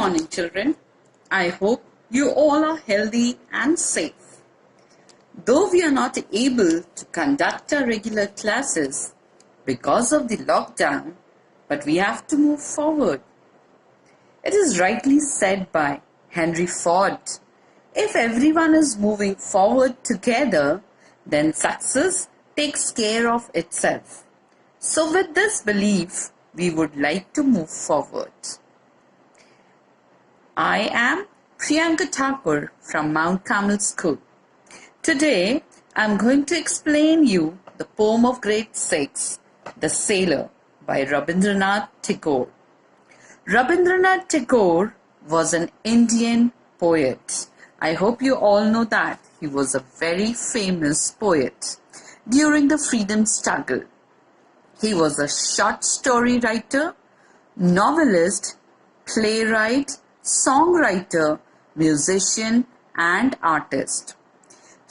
morning, children. I hope you all are healthy and safe. Though we are not able to conduct our regular classes because of the lockdown, but we have to move forward. It is rightly said by Henry Ford, if everyone is moving forward together, then success takes care of itself. So with this belief, we would like to move forward. I am Priyanka Tagore from Mount Carmel School. Today, I am going to explain you the poem of grade 6, The Sailor by Rabindranath Tagore. Rabindranath Tagore was an Indian poet. I hope you all know that he was a very famous poet during the freedom struggle. He was a short story writer, novelist, playwright, songwriter, musician, and artist.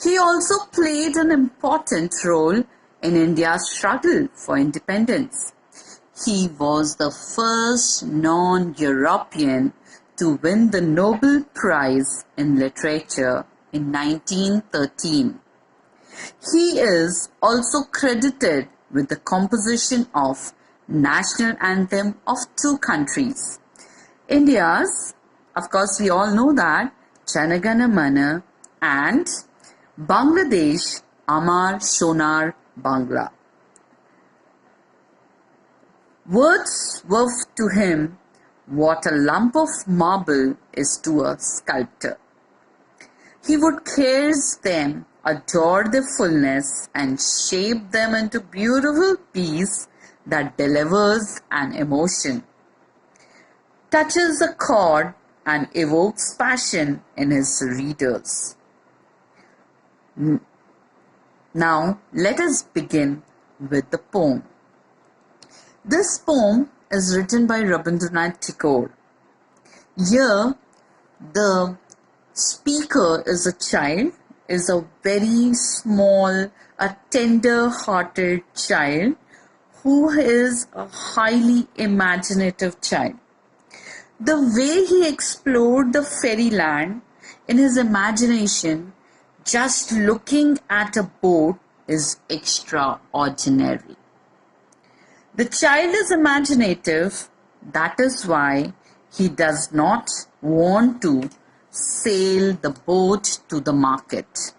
He also played an important role in India's struggle for independence. He was the first non-European to win the Nobel Prize in Literature in 1913. He is also credited with the composition of national anthem of two countries. India's, of course we all know that, Jana Gana Mana, and Bangladesh, Amar Shonar Bangla. Words were to him what a lump of marble is to a sculptor. He would caress them, adore their fullness, and shape them into beautiful piece that delivers an emotion, touches a chord, and evokes passion in his readers. Now, let us begin with the poem. This poem is written by Rabindranath Tagore. Here, the speaker is a child, is a very small, a tender-hearted child who is a highly imaginative child. The way he explored the fairyland in his imagination, just looking at a boat, is extraordinary. The child is imaginative, that is why he does not want to sail the boat to the market.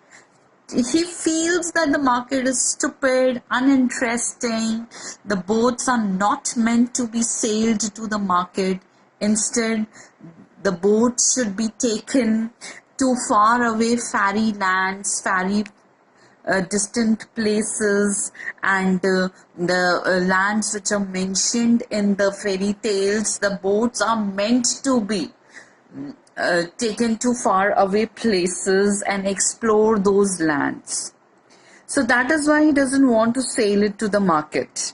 He feels that the market is stupid, uninteresting, the boats are not meant to be sailed to the market. Instead, the boats should be taken to far away fairy lands, distant places, and the lands which are mentioned in the fairy tales. The boats are meant to be taken to far away places and explore those lands. So that is why he doesn't want to sail it to the market.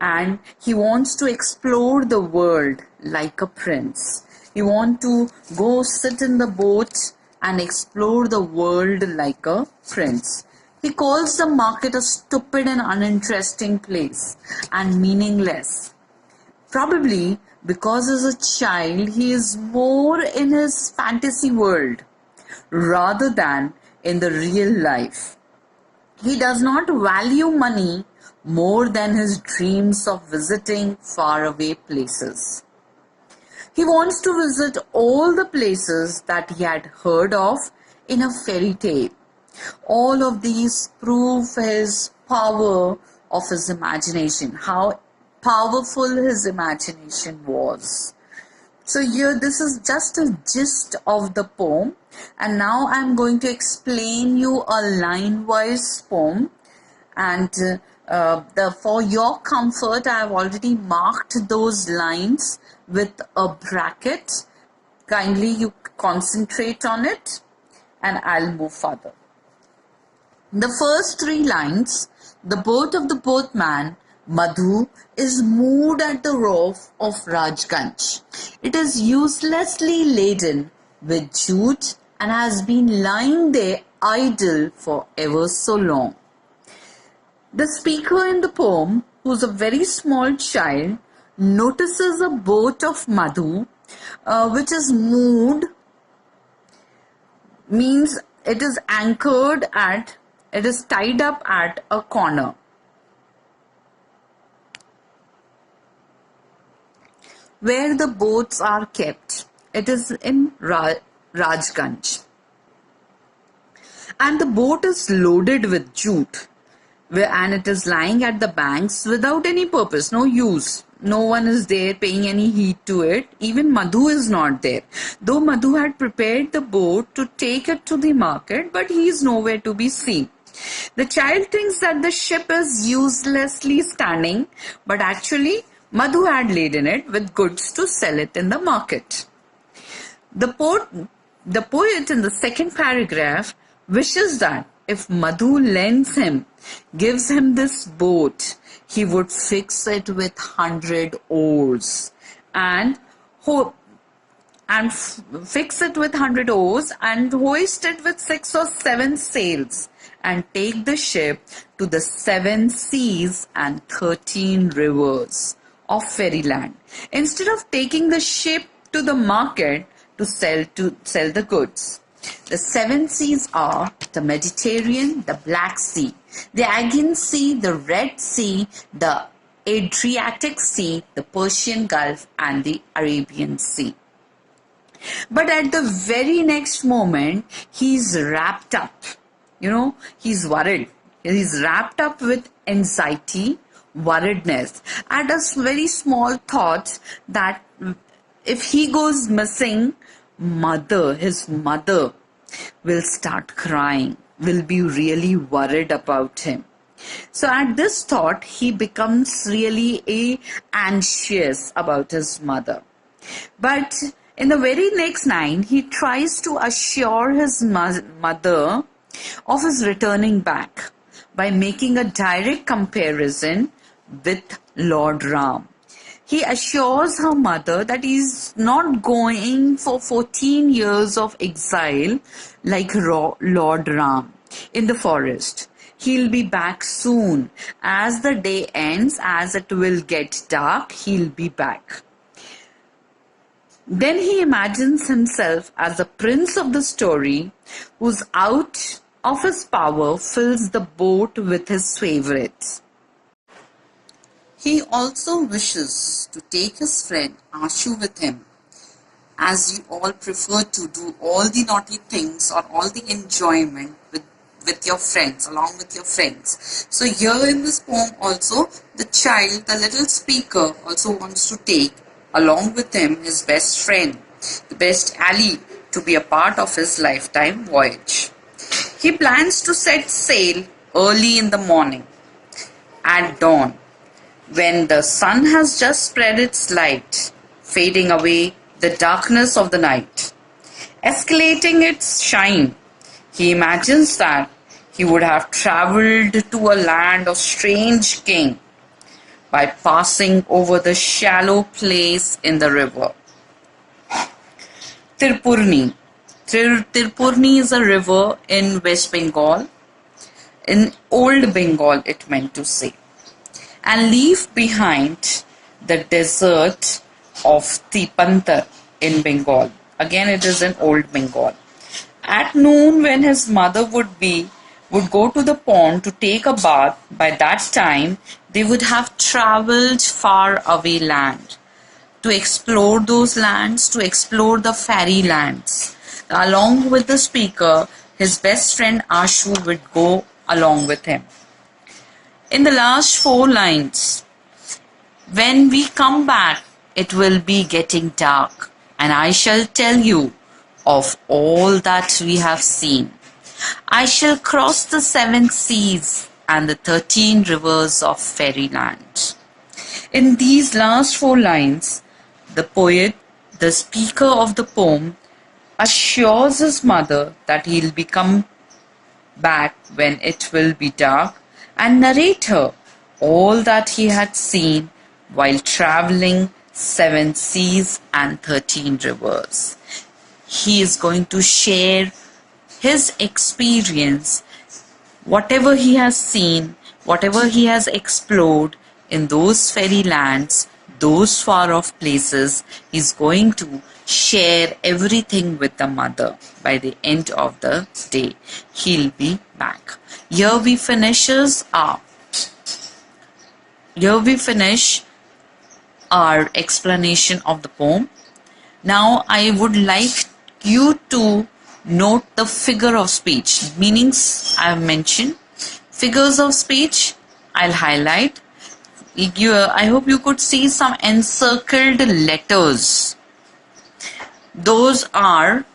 And he wants to explore the world like a prince. He wants to go sit in the boat and explore the world like a prince. He calls the market a stupid and uninteresting place and meaningless. Probably because as a child he is more in his fantasy world rather than in the real life. He does not value money more than his dreams of visiting faraway places. He wants to visit all the places that he had heard of in a fairy tale. All of these prove his power of his imagination, how powerful his imagination was. So here this is just a gist of the poem, and now I am going to explain you a line-wise poem, and for your comfort I have already marked those lines with a bracket. Kindly you concentrate on it and I'll move further. The first three lines, the boat of the boatman, Madhu, is moored at the wharf of Rajganj. It is uselessly laden with jute and has been lying there idle for ever so long. The speaker in the poem, who is a very small child, notices a boat of Madhu which is moved, means it is it is tied up at a corner. Where the boats are kept, it is in Rajganj. And the boat is loaded with jute, and it is lying at the banks without any purpose, no use. No one is there paying any heed to it. Even Madhu is not there. Though Madhu had prepared the boat to take it to the market, but he is nowhere to be seen. The child thinks that the ship is uselessly standing, but actually Madhu had laden it with goods to sell it in the market. The poet in the second paragraph wishes that if Madhu gives him this boat, he would fix it with 100 oars and fix it with 100 oars and hoist it with 6 or 7 sails and take the ship to the 7 seas and 13 rivers of fairyland, instead of taking the ship to the market to sell the goods. The 7 seas are the Mediterranean, the Black Sea, the Aegean Sea, the Red Sea, the Adriatic Sea, the Persian Gulf, and the Arabian Sea. But at the very next moment, he's wrapped up. He's worried. He's wrapped up with anxiety, worriedness, at a very small thought that if he goes missing, his mother will start crying, will be really worried about him. So at this thought, he becomes really anxious about his mother. But in the very next line, he tries to assure his mother of his returning back by making a direct comparison with Lord Ram. He assures her mother that he's not going for 14 years of exile like Lord Ram in the forest. He'll be back soon. As the day ends, as it will get dark, he'll be back. Then he imagines himself as the prince of the story, who's out of his power fills the boat with his favorites. He also wishes to take his friend Ashu with him, as you all prefer to do all the naughty things or all the enjoyment with your friends, along with your friends. So here in this poem also, the child, the little speaker, also wants to take along with him his best friend, the best ally, to be a part of his lifetime voyage. He plans to set sail early in the morning, at dawn, when the sun has just spread its light, fading away the darkness of the night. Escalating its shine, he imagines that he would have travelled to a land of strange king by passing over the shallow place in the river. Tirpurni. Tirpurni is a river in West Bengal. In Old Bengal, it meant to say. And leave behind the desert of Tipantar in Bengal. Again, it is in Old Bengal. At noon, when his mother would go to the pond to take a bath, by that time they would have travelled far away land to explore those lands, to explore the fairy lands. Along with the speaker, his best friend Ashu would go along with him. In the last 4 lines, when we come back, it will be getting dark, and I shall tell you of all that we have seen. I shall cross the 7 seas and the 13 rivers of fairyland. In these last 4 lines, the poet, the speaker of the poem, assures his mother that he'll come back when it will be dark and narrate her all that he had seen while travelling 7 seas and 13 rivers. He is going to share his experience, whatever he has seen, whatever he has explored in those fairy lands those far off places, he's going to share everything with the mother. By the end of the day, he'll be back. Here we finish our explanation of the poem. Now I would like you to note the figure of speech. Meanings I have mentioned. Figures of speech I'll highlight. I hope you could see some encircled letters. Those are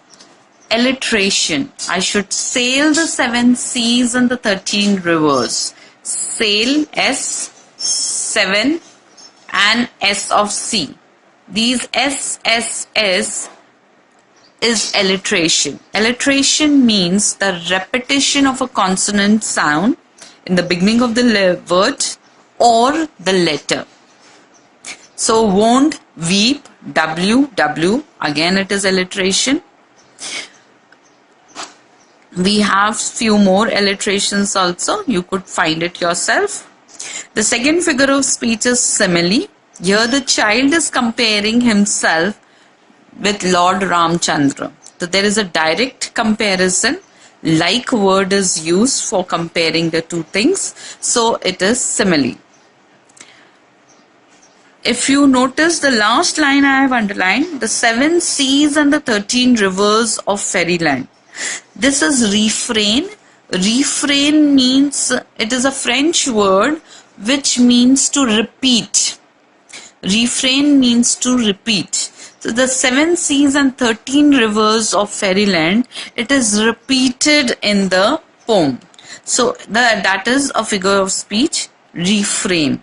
alliteration. I should sail the 7 seas and the 13 rivers. Sail, S, 7 and S of C. These S is alliteration. Alliteration means the repetition of a consonant sound in the beginning of the word or the letter. So won't, weep, W, again it is alliteration. We have few more alliterations also. You could find it yourself. The second figure of speech is simile. Here the child is comparing himself with Lord Ramchandra. So there is a direct comparison. Like word is used for comparing the two things. So it is simile. If you notice the last line I have underlined, the 7 seas and the 13 rivers of fairyland. This is refrain. Refrain means, it is a French word which means to repeat. Refrain means to repeat. So the 7 seas and 13 rivers of fairyland, it is repeated in the poem. So that is a figure of speech, refrain.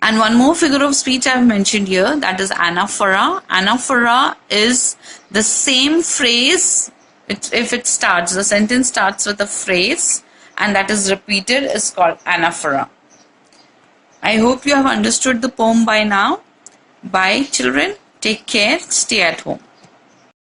And one more figure of speech I have mentioned here, that is anaphora. Anaphora is the same phrase. If it starts, the sentence starts with a phrase and that is repeated, is called anaphora. I hope you have understood the poem by now. Bye children. Take care. Stay at home.